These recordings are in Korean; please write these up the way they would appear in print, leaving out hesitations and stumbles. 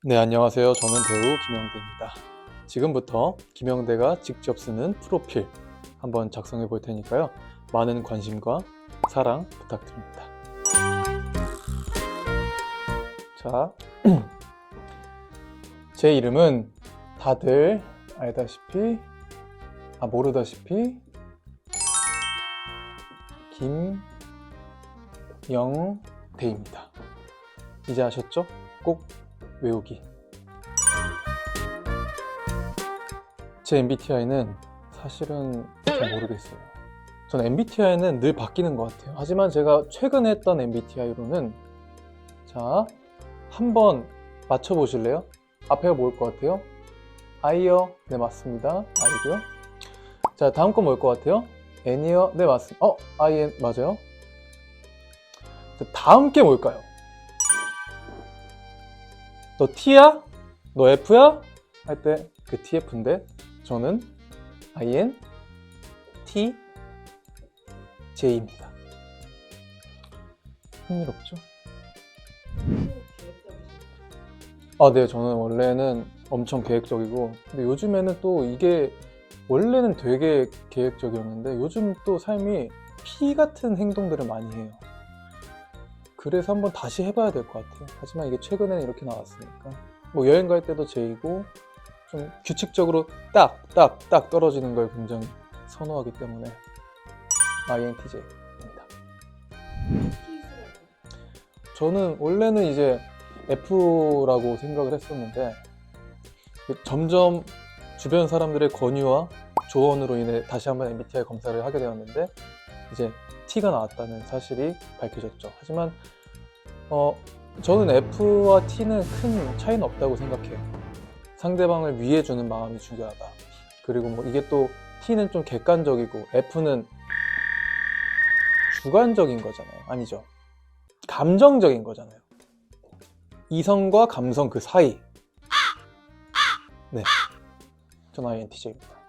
네, 안녕하세요. 저는 배우 김영대입니다. 지금부터 김영대가 직접 쓰는 프로필 한번 작성해 볼 테니까요. 많은 관심과 사랑 부탁드립니다. 자, 제 이름은 다들 알다시피, 모르다시피 김영대입니다. 이제 아셨죠? 꼭 외우기. 제 MBTI는 사실은 잘 모르겠어요. 전 MBTI는 늘 바뀌는 것 같아요. 하지만 제가 최근에 했던 MBTI로는 자, 한번 맞춰보실래요? 앞에가 뭘 것 같아요? I요? 네, 맞습니다. I고요. 자, 다음 건 뭘 것 같아요? N이요? 네, 맞습니다. IN 맞아요. 자, 다음 게 뭘까요? 너 T야? 너 F야? 할 때 그 TF인데 저는 INTJ입니다. 흥미롭죠? 네, 저는 원래는 엄청 계획적이고, 근데 요즘에는 또 이게 원래는 되게 계획적이었는데 요즘 또 삶이 피 같은 행동들을 많이 해요. 그래서 한번 다시 해봐야 될 것 같아요. 하지만 이게 최근에는 이렇게 나왔으니까 뭐 여행 갈 때도 J이고 좀 규칙적으로 딱 떨어지는 걸 굉장히 선호하기 때문에 INTJ입니다. 저는 원래는 이제 F라고 생각을 했었는데 점점 주변 사람들의 권유와 조언으로 인해 다시 한번 MBTI 검사를 하게 되었는데 이제 T가 나왔다는 사실이 밝혀졌죠. 하지만 저는 F와 T는 큰 차이는 없다고 생각해요. 상대방을 위해주는 마음이 중요하다. 그리고 뭐 이게 또 T는 좀 객관적이고 F는 주관적인 거잖아요. 아니죠. 감정적인 거잖아요. 이성과 감성 그 사이. 네, 전 INTJ입니다.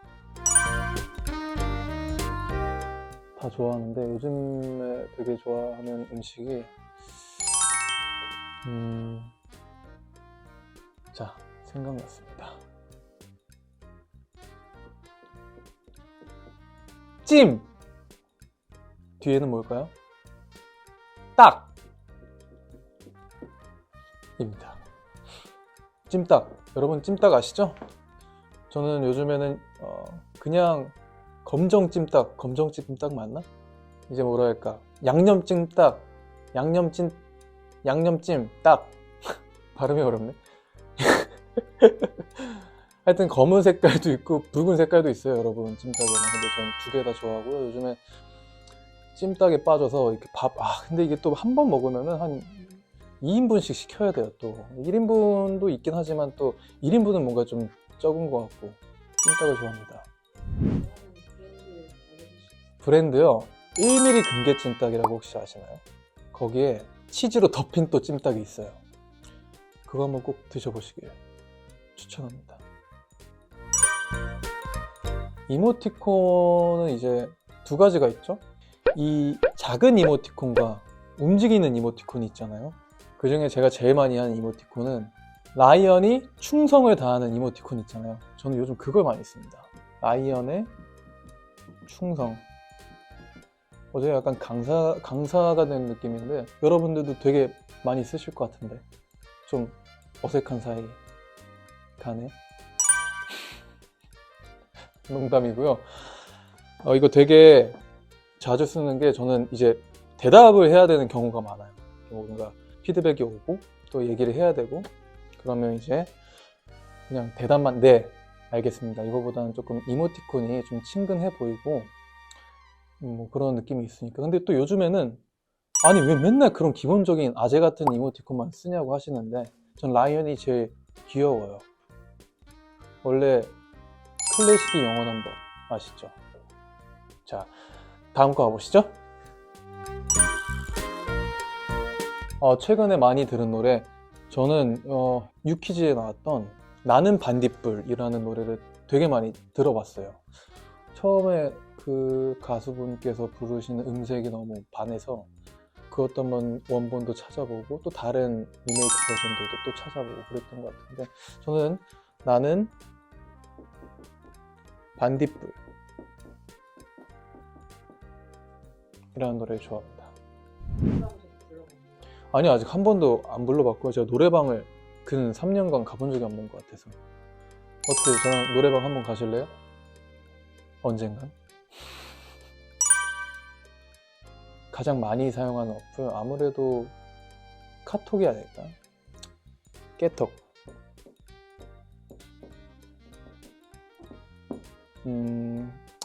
다 좋아하는데 요즘에 되게 좋아하는 음식이 자, 생각났습니다. 찜! 뒤에는 뭘까요? 딱! 입니다. 찜닭. 여러분 찜닭 아시죠? 저는 요즘에는 그냥 검정찜닭 맞나? 이제 뭐랄까 양념찜닭, 양념찜 딱. 발음이 어렵네. 하여튼 검은 색깔도 있고 붉은 색깔도 있어요, 여러분. 찜닭에는. 근데 저는 두 개 다 좋아하고요. 요즘에 찜닭에 빠져서 이렇게 근데 이게 또 한 번 먹으면은 한 2인분씩 시켜야 돼요. 또 1인분도 있긴 하지만 또 1인분은 뭔가 좀 적은 것 같고 찜닭을 좋아합니다. 브랜드요? 1mm 금괴찜닭이라고 혹시 아시나요? 거기에 치즈로 덮인 또 찜닭이 있어요. 그거 한번 꼭 드셔보시길 추천합니다. 이모티콘은 이제 두 가지가 있죠. 이 작은 이모티콘과 움직이는 이모티콘이 있잖아요. 그 중에 제가 제일 많이 하는 이모티콘은 라이언이 충성을 다하는 이모티콘 있잖아요. 저는 요즘 그걸 많이 씁니다. 라이언의 충성. 어제 약간 강사가 된 느낌인데 여러분들도 되게 많이 쓰실 것 같은데 좀 어색한 사이 가네. 농담이고요. 이거 되게 자주 쓰는 게 저는 이제 대답을 해야 되는 경우가 많아요. 뭔가 피드백이 오고 또 얘기를 해야 되고 그러면 이제 그냥 대답만 네 알겠습니다. 이거보다는 조금 이모티콘이 좀 친근해 보이고 뭐 그런 느낌이 있으니까. 근데 또 요즘에는 아니 왜 맨날 그런 기본적인 아재 같은 이모티콘만 쓰냐고 하시는데 전 라이언이 제일 귀여워요. 원래 클래식이 영원한 법 아시죠? 자, 다음 거 가보시죠. 최근에 많이 들은 노래 저는 유퀴즈에 나왔던 나는 반딧불이라는 노래를 되게 많이 들어봤어요. 처음에 그 가수분께서 부르시는 음색이 너무 반해서 그것도 한번 원본도 찾아보고 또 다른 리메이크 버전들도 또 찾아보고 그랬던 것 같은데, 저는 나는 반딧불 이라는 노래를 좋아합니다. 아니, 아직 한 번도 안 불러봤고요. 제가 노래방을 근 3년간 가본 적이 없는 것 같아서. 어떻게 저랑 노래방 한번 가실래요? 언젠간? 가장 많이 사용하는 어플, 아무래도 카톡이 아닐까? 깨톡.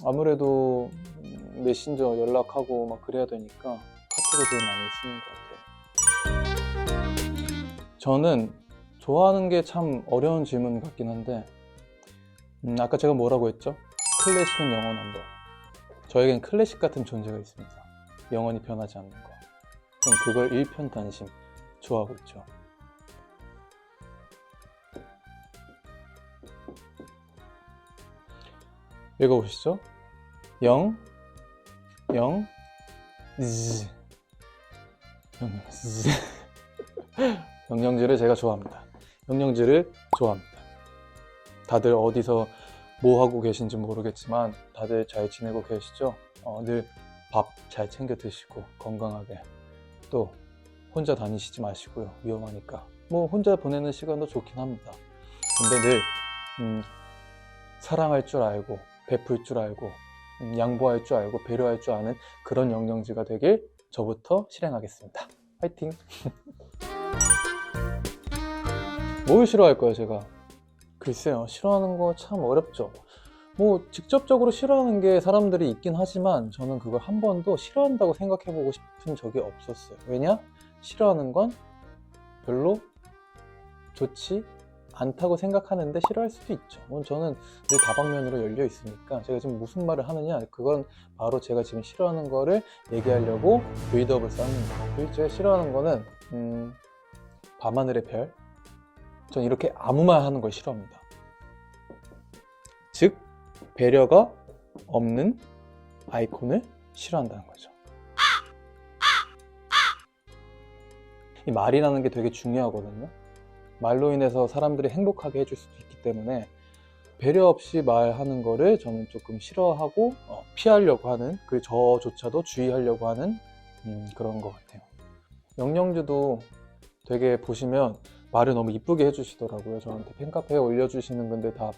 아무래도 메신저 연락하고 막 그래야 되니까 카톡을 제일 많이 쓰는 것 같아요. 저는 좋아하는 게 참 어려운 질문 같긴 한데, 아까 제가 뭐라고 했죠? 클래식은 영원한 법. 저에겐 클래식 같은 존재가 있습니다. 영원히 변하지 않는 거. 전 그걸 일편단심 좋아하고 있죠. 읽어보시죠. 영영지를 제가 좋아합니다. 영영지를 좋아합니다. 다들 어디서 뭐 하고 계신지 모르겠지만 다들 잘 지내고 계시죠? 늘 밥 잘 챙겨 드시고 건강하게, 또 혼자 다니시지 마시고요. 위험하니까. 뭐 혼자 보내는 시간도 좋긴 합니다. 근데 늘 사랑할 줄 알고, 베풀 줄 알고, 양보할 줄 알고, 배려할 줄 아는 그런 영영지가 되길 저부터 실행하겠습니다. 화이팅! 뭘 싫어할 거예요, 제가? 글쎄요, 싫어하는 거 참 어렵죠. 뭐 직접적으로 싫어하는 게 사람들이 있긴 하지만 저는 그걸 한 번도 싫어한다고 생각해보고 싶은 적이 없었어요. 왜냐? 싫어하는 건 별로 좋지 않다고 생각하는데 싫어할 수도 있죠. 저는 늘 다방면으로 열려 있으니까. 제가 지금 무슨 말을 하느냐, 그건 바로 제가 지금 싫어하는 거를 얘기하려고 빌드업을 쌓는 거예요. 제가 싫어하는 거는 밤하늘의 별. 전 이렇게 아무 말 하는 걸 싫어합니다. 즉 배려가 없는 아이콘을 싫어한다는 거죠. 이 말이라는 게 되게 중요하거든요. 말로 인해서 사람들이 행복하게 해줄 수도 있기 때문에 배려 없이 말하는 거를 저는 조금 싫어하고 피하려고 하는, 그리고 저조차도 주의하려고 하는 그런 것 같아요. 영영주도 되게 보시면 말을 너무 이쁘게 해주시더라고요. 저한테 팬카페에 올려주시는 건데 다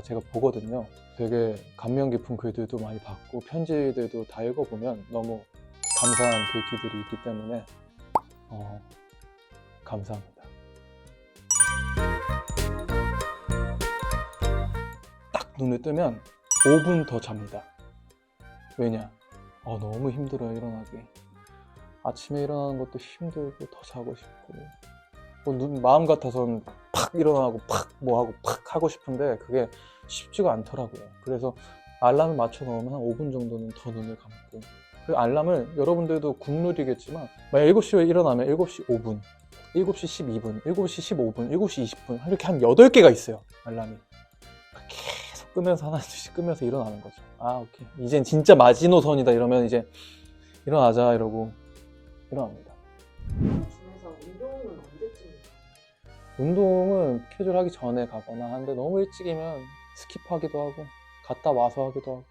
제가 보거든요. 되게 감명 깊은 글들도 많이 받고 편지들도 다 읽어보면 너무 감사한 글귀들이 있기 때문에 감사합니다. 딱 눈을 뜨면 5분 더 잡니다. 왜냐? 너무 힘들어요, 일어나기. 아침에 일어나는 것도 힘들고 더 자고 싶고, 마음 같아서는 팍 일어나고 팍 뭐하고 팍 하고 싶은데 그게 쉽지가 않더라고요. 그래서 알람을 맞춰 놓으면 한 5분 정도는 더 눈을 감고, 그 알람을 여러분들도 국룰이겠지만 만약 7시에 일어나면 7시 5분, 7시 12분, 7시 15분, 7시 20분 이렇게 한 8개가 있어요, 알람이. 계속 끄면서 하나씩 끄면서 일어나는 거죠. 오케이, 이젠 진짜 마지노선이다 이러면 이제 일어나자 이러고 일어납니다. 운동은 캐주얼 하기 전에 가거나 하는데 너무 일찍이면 스킵하기도 하고 갔다 와서 하기도 하고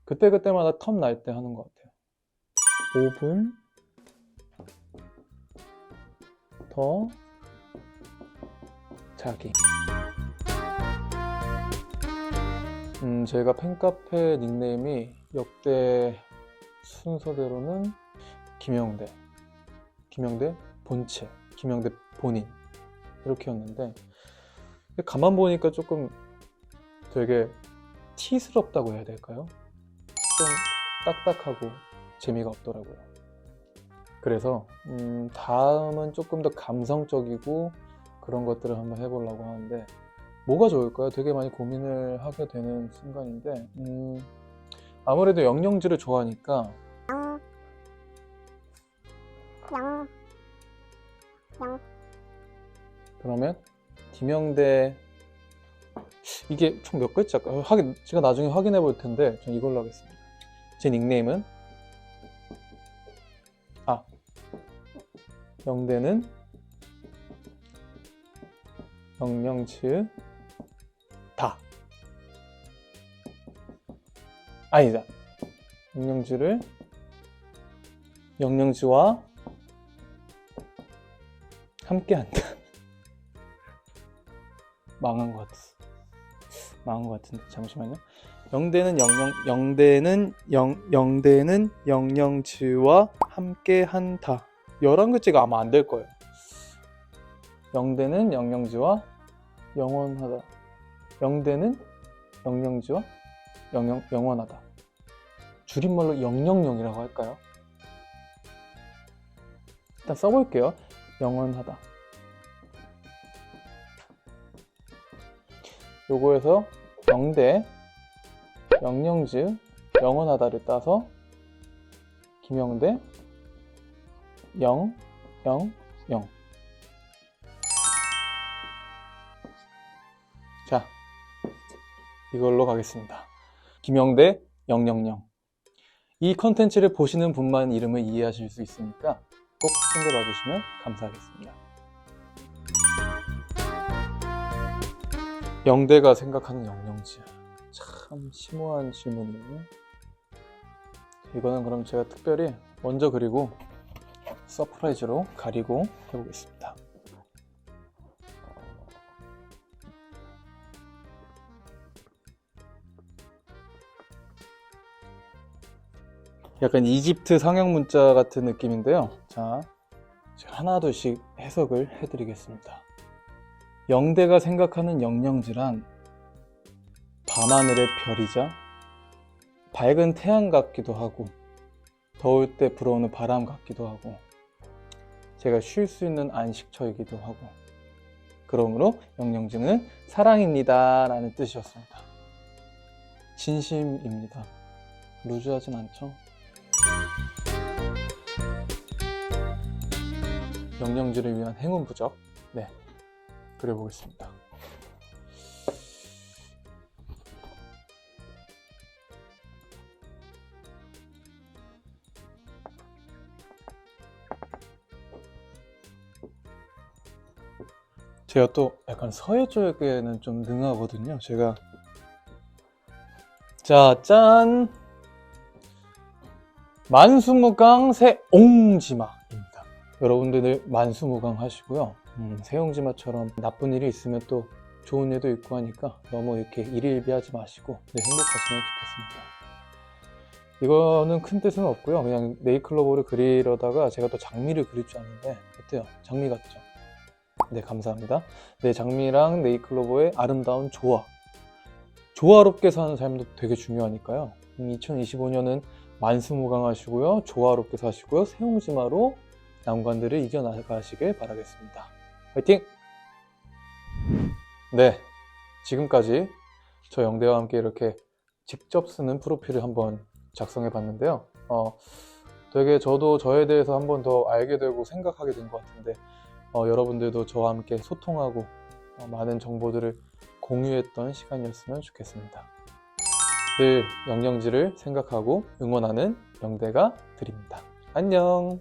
그때그때마다 텀 날 때 하는 것 같아요. 5분 더 자기. 제가 팬카페 닉네임이 역대 순서대로는 김영대 본체, 김영대 본인 이렇게였는데 가만 보니까 조금 되게 티스럽다고 해야 될까요? 좀 딱딱하고 재미가 없더라고요. 그래서 다음은 조금 더 감성적이고 그런 것들을 한번 해보려고 하는데 뭐가 좋을까요? 되게 많이 고민을 하게 되는 순간인데 아무래도 영영지를 좋아하니까 그러면 김영대, 이게 총 몇 글자일까? 제가 나중에 확인해 볼 텐데 전 이걸로 하겠습니다. 제 닉네임은 영대는 영영즈 다. 아니다. 영영즈를 영영즈와 함께한다. 망한 것 같은데 잠시만요. 영대는 영영즈와 함께한다. 11글자가 아마 안 될 거예요. 영대는 영영즈와 영원하다. 영대는 영영즈와 영원하다. 줄임말로 000이라고 할까요? 일단 써볼게요. 영원하다. 요거에서 영대, 영영즈, 영원하다를 따서 김영대, 영. 자, 이걸로 가겠습니다. 김영대, 000. 이 컨텐츠를 보시는 분만 이름을 이해하실 수 있으니까 꼭 챙겨봐 주시면 감사하겠습니다. 영대가 생각하는 영영즈. 참 심오한 질문이에요. 이거는 그럼 제가 특별히 먼저 그리고 서프라이즈로 가리고 해보겠습니다. 약간 이집트 상형 문자 같은 느낌인데요. 자, 하나둘씩 해석을 해드리겠습니다. 영대가 생각하는 영영즈란 밤하늘의 별이자 밝은 태양 같기도 하고 더울 때 불어오는 바람 같기도 하고 제가 쉴 수 있는 안식처이기도 하고 그러므로 영영즈는 사랑입니다 라는 뜻이었습니다. 진심입니다. 루즈하진 않죠? 영영즈를 위한 행운 부적 그려보겠습니다. 제가 또 약간 서예 쪽에는 좀 능하거든요. 제가 자, 짠! 만수무강 새옹지마입니다. 여러분들 만수무강 하시고요. 새옹지마처럼 나쁜 일이 있으면 또 좋은 일도 있고 하니까 너무 이렇게 일희일비하지 마시고 행복하시면 좋겠습니다. 이거는 큰 뜻은 없고요. 그냥 네이클로버를 그리려다가 제가 또 장미를 그릴 줄 아는데 어때요? 장미 같죠? 네, 감사합니다. 네, 장미랑 네이클로버의 아름다운 조화. 조화롭게 사는 삶도 되게 중요하니까요. 2025년은 만수무강하시고요. 조화롭게 사시고요. 새옹지마로 난관들을 이겨나가시길 바라겠습니다. 화이팅! 네, 지금까지 저 영대와 함께 이렇게 직접 쓰는 프로필을 한번 작성해 봤는데요. 되게 저도 저에 대해서 한번 더 알게 되고 생각하게 된 것 같은데 여러분들도 저와 함께 소통하고 많은 정보들을 공유했던 시간이었으면 좋겠습니다. 늘 영영즈를 생각하고 응원하는 영대가 드립니다. 안녕!